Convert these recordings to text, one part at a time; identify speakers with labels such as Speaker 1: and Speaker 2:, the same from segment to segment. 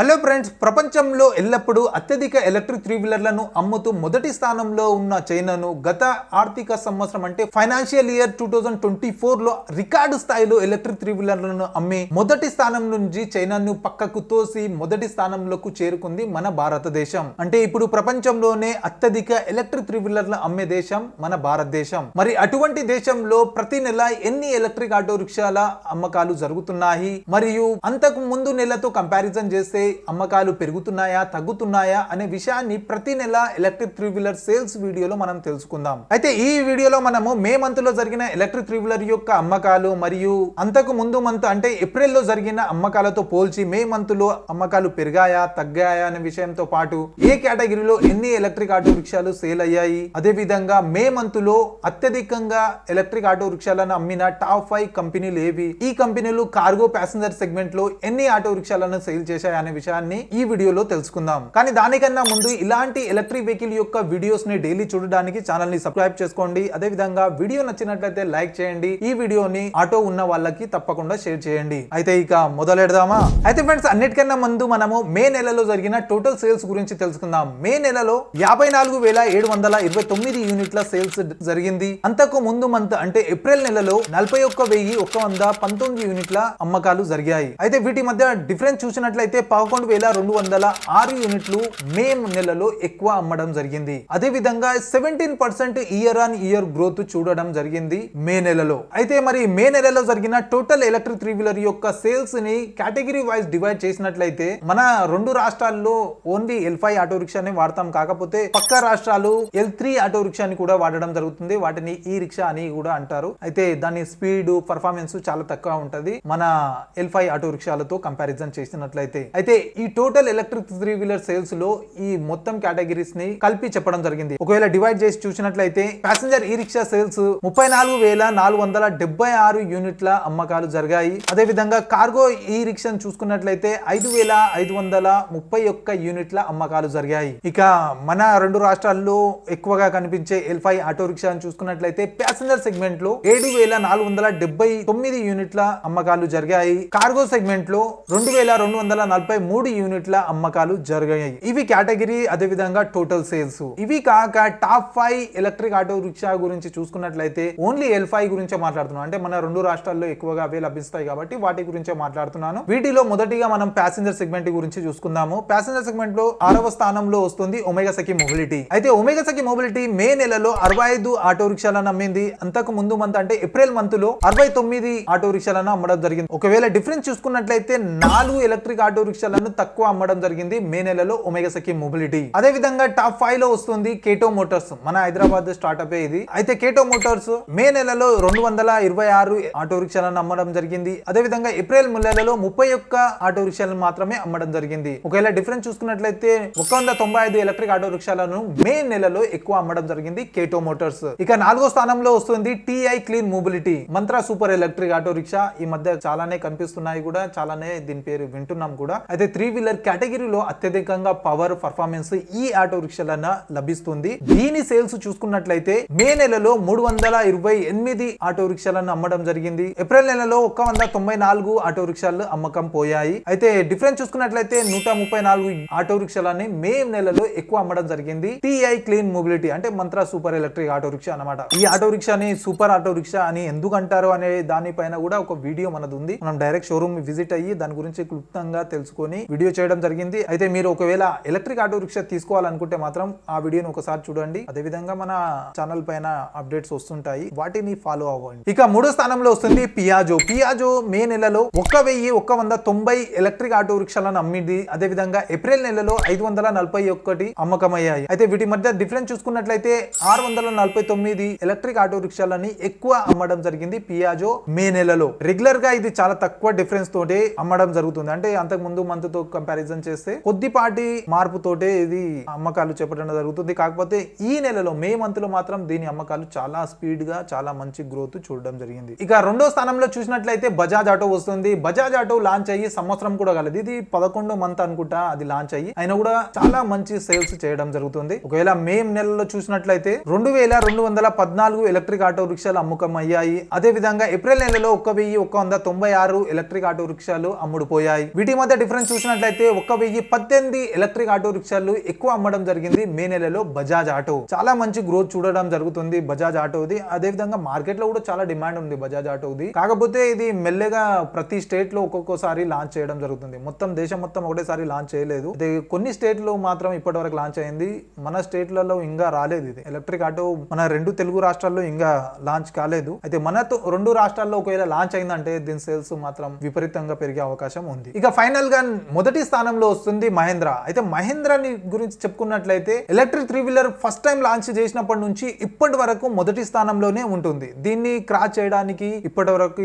Speaker 1: Hello friends, ప్రపంచంలో ఎల్లప్పుడూ అత్యధిక ఎలక్ట్రిక్ త్రీ వీలర్లను అమ్ముతూ మొదటి స్థానంలో ఉన్న చైనాను గత ఆర్థిక సంవత్సరం అంటే ఫైనాన్షియల్ ఇయర్ 2024లో రికార్డు స్థాయిలో ఎలక్ట్రిక్ త్రీ వీలర్లను అమ్మి మొదటి స్థానం నుంచి చైనాను పక్కకు తోసి మొదటి స్థానంలోకి చేరుకుంది మన భారతదేశం. అంటే ఇప్పుడు ప్రపంచంలోనే అత్యధిక ఎలక్ట్రిక్ త్రీ వీలర్లను అమ్మే దేశం మన భారతదేశం. మరి అటువంటి దేశంలో ప్రతి నెల ఎన్ని ఎలక్ట్రిక్ ఆటో రిక్షాల అమ్మకాలు జరుగుతున్నాయి, మరియు అంతకు ముందు నెలతో కంపారిజన్ చేస్తే అమ్మకాలు పెరుగుతున్నాయా తగ్గుతున్నాయా అనే విషయాన్ని ప్రతి నెల ఎలక్ట్రిక్ త్రీ వీలర్ సేల్స్ వీడియోలో మనం తెలుసుకుందాం. అయితే ఈ వీడియోలో మనము మే మంత్ లో జరిగిన ఎలక్ట్రిక్ త్రీ వీలర్ యొక్క అమ్మకాలు మరియు అంతకు ముందు మంత్ అంటే ఏప్రిల్ లో జరిగిన అమ్మకాలతో పోల్చి మే మంత్ లో అమ్మకాలు పెరిగాయా తగ్గాయా అనే విషయంతో పాటు ఏ కేటగిరీలో ఎన్ని ఎలక్ట్రిక్ ఆటో రిక్షాలు సేల్ అయ్యాయి, అదే విధంగా మే మంత్ లో అత్యధికంగా ఎలక్ట్రిక్ ఆటో రిక్షాలను అమ్మిన టాప్ 5 కంపెనీలు ఏవి, ఈ కంపెనీలు కార్గో ప్యాసింజర్ సెగ్మెంట్ లో ఎన్ని ఆటో రిక్షాలను సేల్ చేశాయి అనే విషయాన్ని ఈ వీడియోలో తెలుసుకుందాం. కానీ దానికన్నా ముందు ఇలాంటి ఎలక్ట్రిక్ వెహికల్ యొక్క వీడియోస్ ని డైలీ చూడడానికి ఛానల్ ని సబ్స్క్రైబ్ చేసుకోండి. అదే విధంగా వీడియో నచ్చినట్లయితే లైక్ చేయండి. ఈ వీడియోని ఆటో ఉన్న వాళ్ళకి తప్పకుండా షేర్ చేయండి. అయితే ఇక మొదలెడదామా? అయితే ఫ్రెండ్స్, అన్నిటికన్నా ముందు మనము మే నెలలో జరిగిన టోటల్ సేల్స్ గురించి తెలుసుకుందాం. మే నెలలో 54,729 యూనిట్ల సేల్స్ జరిగింది. అంతకు ముందు మంత్ అంటే ఏప్రిల్ నెలలో 41,119 యూనిట్ల అమ్మకాలు జరిగాయి. అయితే వీటి మధ్య డిఫరెన్స్ చూసినట్లయితే 11,206 యూనిట్లు మే నెలలో ఎక్కువ అమ్మడం జరిగింది. అదే విధంగా 17% ఇయర్ ఆన్ ఇయర్ గ్రోత్ చూడడం జరిగింది మే నెలలో. అయితే మరి మే నెలలో జరిగిన టోటల్ ఎలక్ట్రిక్ త్రీ వీలర్ యొక్క సేల్స్ ని కేటగిరీ వైజ్ డివైడ్ చేసినట్లయితే మన రెండు రాష్ట్రాల్లో ఓన్లీ L5 ఆటో రిక్షాని వాడతాం. కాకపోతే పక్క రాష్ట్రాలు L3 ఆటో రిక్షాని కూడా వాడడం జరుగుతుంది. వాటిని ఈ రిక్షా అని కూడా అంటారు. అయితే దాని స్పీడ్ పర్ఫార్మెన్స్ చాలా తక్కువ ఉంటది మన L5 ఆటో రిక్షాలతో కంపారిజన్ చేసినట్లయితే. అయితే ఈ total electric three wheeler sales లో ఈ మొత్తం కేటగిరీస్ ని కలిపి చెప్పడం జరిగింది. ఒకవేళ డివైడ్ చేసి చూసినట్లయితే ప్యాసింజర్ ఈ రిక్షా సేల్స్ 34,476 యూనిట్ల అమ్మకాలు జరిగాయి. అదే విధంగా కార్గో ఈ రిక్షాను చూసుకున్నట్లయితే 5,531 యూనిట్ల అమ్మకాలు జరిగాయి. ఇక మన రెండు రాష్ట్రాల్లో ఎక్కువగా కనిపించే L5 ఆటో రిక్షాను చూసుకున్నట్లయితే ప్యాసింజర్ సెగ్మెంట్ లో 7,479 యూనిట్ల అమ్మకాలు జరిగాయి. కార్గో సెగ్మెంట్ లో 2,243 యూనిట్ల అమ్మకాలు జరిగాయి. ఇవి కేటగిరీ. అదే విధంగా టోటల్ సేల్స్. ఇవి కాక టాప్ 5 ఎలక్ట్రిక్ ఆటో రిక్షా గురించి చూసుకున్నట్లయితే ఓన్లీ L5 గురించే మాట్లాడుతున్నాను. అంటే మన రెండు రాష్ట్రాల్లో ఎక్కువగా అవే లభిస్తాయి కాబట్టి వాటి గురించే మాట్లాడుతున్నాను. వీటిలో మొదటిగా మనం ప్యాసింజర్ సెగ్మెంట్ గురించి చూసుకుందాము. ప్యాసింజర్ సెగ్మెంట్ లో 6వ స్థానంలో వస్తుంది ఒమేగా సఖి మొబిలిటీ. అయితే ఒమేగా సఖి మొబిలిటీ మే నెలలో 65 ఆటో రిక్షాలను అమ్మింది. అంతకు ముందు మంత్ అంటే ఏప్రిల్ మంత్ లో 69 ఆటో రిక్షాలను అమ్మడం జరిగింది. ఒకవేళ డిఫరెన్స్ చూసుకున్నట్లయితే 4 ఎలక్ట్రిక్ ఆటో రిక్షాలను తక్కువ అమ్మడం జరిగింది మే నెలలో ఒమేగా సఖి మొబిలిటీ. అదే విధంగా టాప్ 5 లో వస్తుంది కేటో మోటార్స్. మన హైదరాబాద్ స్టార్ట్అప్ ఇది. అయితే కేటో మోటార్స్ మే నెలలో 226 ఆటో రిక్షాలను అమ్మడం జరిగింది. అదే విధంగా ఏప్రిల్ నెలలో 31 ఆటో రిక్షాలను మాత్రమే అమ్మడం జరిగింది. ఒకవేళ డిఫరెన్స్ చూసుకున్నట్లయితే 195 ఎలక్ట్రిక్ ఆటో రిక్షాలను మే నెలలో ఎక్కువ అమ్మడం జరిగింది కేటో మోటార్స్. ఇక 4వ స్థానంలో వస్తుంది TI clean mobility. Mantra super electric auto rickshaw ఈ మధ్య చాలానే కనిపిస్తున్నాయి కూడా, చాలానే దీని పేరు వింటున్నాం కూడా. అయితే త్రీ వీలర్ కేటగిరీలో అత్యధికంగా పవర్ పర్ఫార్మెన్స్ ఈ ఆటో రిక్షాలన్న లభిస్తుంది. దీని సేల్స్ చూసుకున్నట్లయితే మే నెలలో 328 ఆటో రిక్షాలను అమ్మడం జరిగింది. ఏప్రిల్ నెలలో 194 ఆటో రిక్షాలు అమ్మకం పోయాయి. అయితే డిఫరెన్స్ చూసుకున్నట్లయితే 134 ఆటో రిక్షాలని మే నెలలో ఎక్కువ అమ్మడం జరిగింది TI క్లీన్ మొబిలిటీ. అంటే Montra super electric auto rickshaw అన్నమాట. ఈ ఆటో రిక్షాని సూపర్ ఆటో రిక్షా అని ఎందుకు అంటారు అనే దానిపైన కూడా ఒక వీడియో మనది ఉంది. మనం డైరెక్ట్ షోరూమ్ విజిట్ అయ్యి దాని గురించి క్లుప్తంగా తెలుసుకొని వీడియో చేయడం జరిగింది. అయితే మీరు ఒకవేళ ఎలక్ట్రిక్ ఆటో రిక్షా తీసుకోవాలనుకుంటే మాత్రం ఆ వీడియోని ఒకసారి చూడండి. అదే విధంగా మన ఛానల్ పైన అప్డేట్స్ వస్తుంటాయి, వాటిని ఫాలో అవ్వండి. ఇక 3వ స్థానంలో వస్తుంది పియాజో. పియాజో మే నెలలో 1,190 ఎలక్ట్రిక్ ఆటో రిక్షాలను అమ్మింది. అదే విధంగా ఏప్రిల్ నెలలో 541 అమ్మకమయ్యాయి. అయితే వీటి మధ్య డిఫరెన్స్ చూసుకున్నట్లయితే 649 ఎలక్ట్రిక్ ఆటో రిక్షాలని ఎక్కువ అమ్మడం జరిగింది పియాజో మే నెలలో. రెగ్యులర్ గా ఇది చాలా తక్కువ డిఫరెన్స్ తోటి అమ్మడం జరుగుతుంది. అంటే అంతకు ముందు మంత్ తో కంపారిజన్ చేస్తే కొద్దిపాటి మార్పు తోటే ఇది అమ్మకాలు చెప్పడం జరుగుతుంది. కాకపోతే ఈ నెలలో మే మంత్ లో మాత్రం దీని అమ్మకాలు చాలా స్పీడ్ గా చాలా మంచి గ్రోత్ చూడడం జరిగింది. ఇక 2వ స్థానంలో చూసినట్లయితే బజాజ్ ఆటో వస్తుంది. బజాజ్ ఆటో లాంచ్ అయ్యి సంవత్సరం కూడా కాలేదు. ఇది 11వ మంత్ అనుకుంటా అది లాంచ్ అయ్యి, అయినా కూడా చాలా మంచి సేల్స్ చేయడం జరుగుతుంది. ఒకవేళ మే నెలలో చూసినట్లయితే 2,214 ఎలక్ట్రిక్ ఆటో రిక్షాలు అమ్మకం అయ్యాయి. అదే విధంగా ఏప్రిల్ నెలలో 1,196 ఎలక్ట్రిక్ ఆటో రిక్షాలు అమ్ముడుపోయాయి. వీటి మధ్య డిఫరెన్స్ చూసినట్లయితే 1018 ఎలక్ట్రిక్ ఆటో రిక్షాలు ఎక్కువ అమ్మడం జరిగింది మే నెలలో బజాజ్ ఆటో. చాలా మంచి గ్రోత్ చూడడం జరుగుతుంది బజాజ్ ఆటోది. అదే విధంగా మార్కెట్ లో కూడా చాలా డిమాండ్ ఉంది బజాజ్ ఆటోది. కాకపోతే ఇది మెల్లగా ప్రతి స్టేట్ లో ఒక్కొక్కసారి లాంచ్ చేయడం జరుగుతుంది. మొత్తం దేశం మొత్తం ఒకటేసారి లాంచ్ చేయలేదు. అదే కొన్ని స్టేట్ లో మాత్రం ఇప్పటి వరకు లాంచ్ అయింది. మన స్టేట్లలో ఇంకా రాలేదు. ఇది ఎలక్ట్రిక్ ఆటో మన 2 తెలుగు రాష్ట్రాల్లో ఇంకా లాంచ్ కాలేదు. అయితే మన 2 రాష్ట్రాల్లో ఒకవేళ లాంచ్ అయిందంటే దీని సేల్స్ మాత్రం విపరీతంగా పెరిగే అవకాశం ఉంది. ఇక ఫైనల్ గా మొదటి స్థానంలో వస్తుంది మహేంద్ర. అయితే మహేంద్రని గురించి చెప్పుకున్నట్లయితే ఎలక్ట్రిక్ 3-వీలర్ ఫస్ట్ టైం లాంచ్ చేసినప్పటి నుంచి ఇప్పటి వరకు మొదటి స్థానంలోనే ఉంటుంది. దీన్ని క్రాస్ చేయడానికి ఇప్పటి వరకు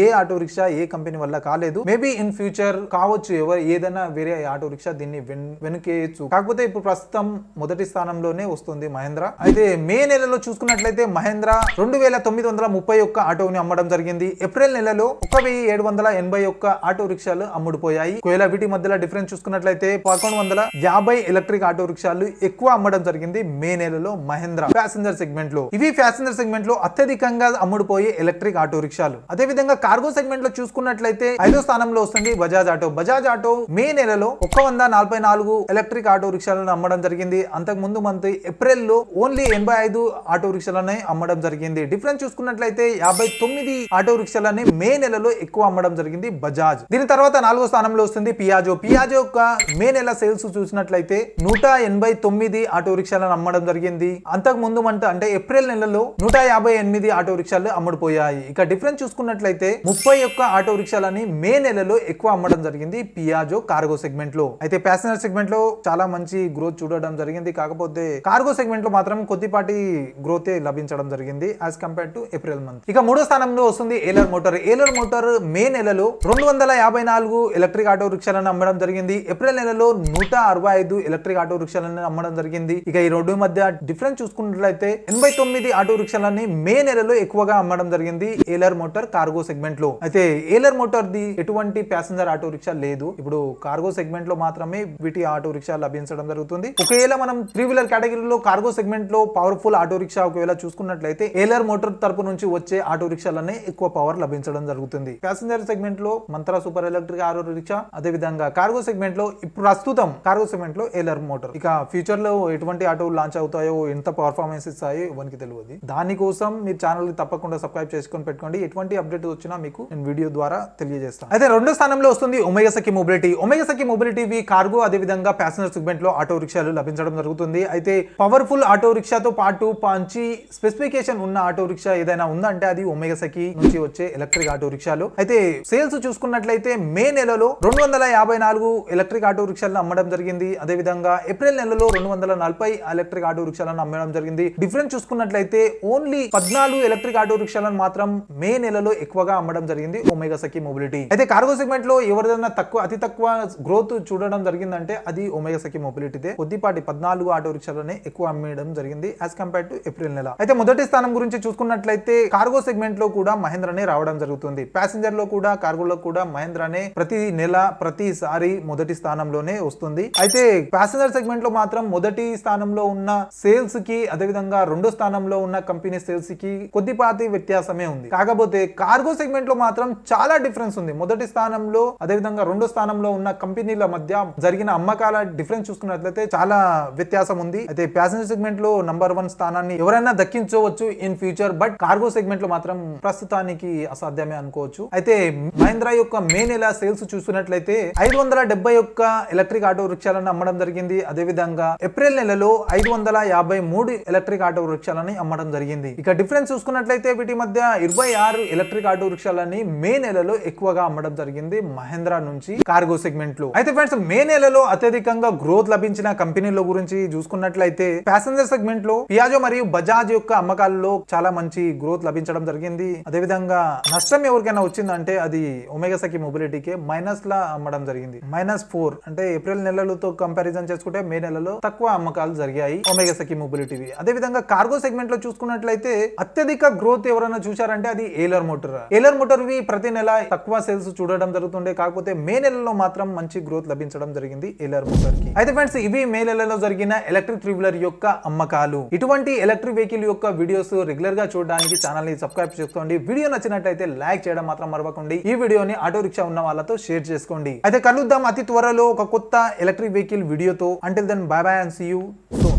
Speaker 1: ఏ ఆటో రిక్షా ఏ కంపెనీ వల్ల కాలేదు. మేబీ ఇన్ ఫ్యూచర్ కావచ్చు ఏదైనా వేరే ఆటో రిక్షా దీన్ని వెనుకేయచ్చు. కాకపోతే ఇప్పుడు ప్రస్తుతం మొదటి స్థానంలోనే వస్తుంది మహేంద్ర. అయితే మే నెలలో చూసుకున్నట్లయితే మహేంద్ర 2931 ఆటోని అమ్మడం జరిగింది. ఏప్రిల్ నెలలో 1781 ఆటో రిక్షాలు అమ్ముడుపోయాయి. ఒకవేళ వీటి మధ్యలో డిఫరెన్స్ చూసుకున్నట్లయితే 1150 ఎలక్ట్రిక్ ఆటో రిక్షాలు ఎక్కువ అమ్మడం జరిగింది మే నెలలో మహేంద్ర ప్యాసింజర్ సెగ్మెంట్ లో. ఇవి ప్యాసింజర్ సెగ్మెంట్ లో అత్యధికంగా అమ్ముడుపోయే ఎలక్ట్రిక్ ఆటో రిక్షాలు. అదే విధంగా కార్గో సెగ్మెంట్ లో చూసుకున్నట్లయితే 5వ స్థానంలో వస్తుంది బజాజ్ ఆటో. బజాజ్ ఆటో మే నెలలో 144 ఎలక్ట్రిక్ ఆటో రిక్షాలను అమ్మడం జరిగింది. అంతకు ముందు మంత్ ఏప్రిల్ లో ఓన్లీ 85 ఆటో రిక్షాలనే అమ్మడం జరిగింది. డిఫరెన్స్ చూసుకున్నట్లయితే 59 ఆటో రిక్షాలని మే నెలలో ఎక్కువ అమ్మడం జరిగింది బజాజ్. దీని తర్వాత 4వ స్థానంలో వస్తుంది పియాజో. పియాజో యొక్క మే నెల సేల్స్ చూసినట్లయితే 189 ఆటో రిక్షాలను అమ్మడం జరిగింది. అంతకు ముందు మంత్ అంటే ఏప్రిల్ నెలలో 158 ఆటో రిక్షాలు అమ్ముడుపోయాయి. ఇక డిఫరెన్స్ చూసుకున్నట్లయితే 31 ఆటో రిక్షాలని మే నెలలో ఎక్కువ అమ్మడం జరిగింది పియాజో కార్గో సెగ్మెంట్ లో. అయితే ప్యాసింజర్ సెగ్మెంట్ లో చాలా మంచి గ్రోత్ చూడడం జరిగింది. కాకపోతే కార్గో సెగ్మెంట్ లో మాత్రం కొద్దిపాటి గ్రోత్ లభించడం జరిగింది as compare to April month. ఇక 3వ స్థానంలో వస్తుంది ఏలర్ మోటార్. ఏలర్ మోటార్ మే నెలలో 254 ఎలక్ట్రిక్ ఆటో రిక్షాలను అమ్మడం జరిగింది. ఏప్రిల్ నెలలో 165 ఎలక్ట్రిక్ ఆటో రిక్షాలను అమ్మడం జరిగింది. ఇక ఈ రెండు మధ్య డిఫరెన్స్ చూసుకున్నట్లయితే 89 ఆటో రిక్షాలని మే నెలలో ఎక్కువగా అమ్మడం జరిగింది ఏలర్ మోటార్ కార్గో సెగ్మెంట్ లో. అయితే ఏలర్ మోటార్ ది ఎటువంటి ప్యాసింజర్ ఆటో రిక్షా లేదు. ఇప్పుడు కార్గో సెగ్మెంట్ లో మాత్రమే వీటి ఆటో రిక్షా లభించడం జరుగుతుంది. ఒకవేళ మనం 3-వీలర్ కేటగిరీలో కార్గో సెగ్మెంట్ లో పవర్ఫుల్ ఆటో రిక్షా ఒకవేళ చూసుకున్నట్లయితే ఏలర్ మోటార్ తరపు నుంచి వచ్చే ఆటో రిక్షాలనే ఎక్కువ పవర్ లభించడం జరుగుతుంది. ప్యాసింజర్ సెగ్మెంట్ లో mantra super electric auto rickshaw, అదే విధంగా కార్గో సెగ్మెంట్ లో ఇప్పుడు ప్రస్తుతం కార్గో సెగ్మెంట్ లో ఏలర్ మోటార్. ఇక ఫ్యూచర్ లో ఎటువంటి ఆటో లాంచ్ అవుతాయో ఎంత పర్ఫార్మెన్స్ ఇస్తాయో ఎవరికి తెలియదు. దానికోసం మీరు ఛానల్ తప్పకుండా సబ్స్క్రైబ్ చేసుకొని పెట్టుకోండి. ఎటువంటి అప్డేట్ వచ్చినా మీకు నేను వీడియో ద్వారా తెలియజేస్తాను. అయితే 2వ స్థానంలో వస్తుంది ఒమేగా సఖి మొబిలిటీ. ఒమేగా సఖి మొబిలిటీ కార్గో అదే విధంగా ప్యాసింజర్ సెగ్మెంట్ లో ఆటో రిక్షాలు లభించడం జరుగుతుంది. అయితే పవర్ఫుల్ ఆటో రిక్షాతో పాటు మంచి స్పెసిఫికేషన్ ఉన్న ఆటో రిక్షా ఏదైనా ఉందంటే అది ఒమేగా సఖి నుంచి వచ్చే ఎలక్ట్రిక్ ఆటో రిక్షాలు. అయితే సేల్స్ చూసుకున్నట్లయితే మే నెలలో 254 ఎలక్ట్రిక్ ఆటో రిక్షాలను అమ్మడం జరిగింది. అదే విధంగా ఏప్రిల్ నెలలో 240 ఎలక్ట్రిక్ ఆటో రిక్షాలను అమ్మడం జరిగింది. డిఫరెన్స్ చూసుకున్నట్లయితే ఓన్లీ 14 ఎలక్ట్రిక్ ఆటో రిక్షాలను మాత్రం మే నెలలో ఎక్కువగా అమ్మడం జరిగింది ఒమేగా సఖి మొబిలిటీ. అయితే కార్గో సెగ్మెంట్ లో ఎవరిదైనా అతి తక్కువ గ్రోత్ చూడడం జరిగిందంటే అది ఒమేగా సఖి మొబిలిటీదే. కొద్దిపాటి 14 ఆటో రిక్షాలనే ఎక్కువ అమ్మడం జరిగింది యాజ్ కంపేర్ టు ఏప్రిల్ నెల. అయితే మొదటి స్థానం గురించి చూసుకున్నట్లయితే కార్గో సెగ్మెంట్ లో కూడా మహేంద్రనే రావడం జరుగుతుంది. ప్యాసింజర్ లో కూడా కార్గోలో కూడా మహేంద్రనే ప్రతి నెల ప్రతిసారి మొదటి స్థానంలోనే వస్తుంది. అయితే ప్యాసింజర్ సెగ్మెంట్ లో మాత్రం మొదటి స్థానంలో ఉన్న సేల్స్ కి అదే విధంగా 2వ స్థానంలో ఉన్న కంపెనీ సేల్స్ కి కొద్దిపాటి వ్యత్యాసమే ఉంది. కాకపోతే కార్గో సెగ్మెంట్ లో మాత్రం చాలా డిఫరెన్స్ ఉంది. మొదటి స్థానంలో అదే విధంగా 2వ స్థానంలో ఉన్న కంపెనీల మధ్య జరిగిన అమ్మకాల డిఫరెన్స్ చూసుకున్నట్లయితే చాలా వ్యత్యాసం ఉంది. అయితే ప్యాసింజర్ సెగ్మెంట్ లో నంబర్ 1 స్థానాన్ని ఎవరైనా దక్కించవచ్చు in future. But cargo segment లో మాత్రం ప్రస్తుతానికి అసాధ్యమే అనుకోవచ్చు. అయితే మహేంద్ర యొక్క మే నెల సేల్స్ చూసుకున్నట్లయితే 571 ఎలక్ట్రిక్ ఆటో రిక్షాలను అమ్మడం జరిగింది. అదే విధంగా ఏప్రిల్ నెలలో 553 ఎలక్ట్రిక్ ఆటో రిక్షాలని అమ్మడం జరిగింది. ఇక డిఫరెన్స్ చూసుకున్నట్లయితే వీటి మధ్య 26 ఎలక్ట్రిక్ ఆటో రిక్షాలని మే నెలలో ఎక్కువగా అమ్మడం జరిగింది మహేంద్ర నుంచి కార్గో సెగ్మెంట్ లో. అయితే ఫ్రెండ్స్ మే నెలలో అత్యధికంగా గ్రోత్ లభించిన కంపెనీల గురించి చూసుకున్నట్లయితే ప్యాసింజర్ సెగ్మెంట్ లో పియాజో మరియు బజాజ్ యొక్క అమ్మకాలలో చాలా మంచి గ్రోత్ లభించడం జరిగింది. అదే విధంగా నష్టం ఎవరికైనా వచ్చిందంటే అది ఒమేగా సఖి మొబిలిటీకే మైనస్ లా అమ్మడం జరిగింది. -4 అంటే ఏప్రిల్ నెలలతో కంపారిజన్ చేసుకుంటే మే నెలలో తక్కువ అమ్మకాలు జరిగాయి ఒమేగా సఖి మొబిలిటీవి. అదే విధంగా కార్గో సెగ్మెంట్ లో చూసుకున్నట్లయితే అత్యధిక గ్రోత్ ఎవరైనా చూశారంటే అది ఏలర్ మోటార్. ఏలర్ మోటార్ వి ప్రతి నెల తక్కువ సేల్స్ చూడడం జరుగుతుండే. కాకపోతే మే నెలలో మాత్రం మంచి గ్రోత్ లభించడం జరిగింది ఏలర్ మోటార్ కి. అయితే ఫ్రెండ్స్ ఇవి మే నెలలో జరిగిన ఎలక్ట్రిక్ 3-వీలర్ యొక్క అమ్మకాలు. ఇటువంటి ఎలక్ట్రిక్ వెహికల్ యొక్క వీడియోస్ రెగ్యులర్ గా చూడడానికి ఛానల్ ని సబ్స్క్రైబ్ చేసుకోండి. వీడియో నచ్చినట్లయితే లైక్ చేయడం మాత్రం మరవకండి. ఈ వీడియోని ఆటో రిక్షా ఉన్న వాళ్ళతో షేర్ చేసుకోండి. అయితే కలుద్దాం అతి త్వరలో ఒక కొత్త ఎలక్ట్రిక్ వెహికల్ వీడియోతో. Until then bye bye and see you soon.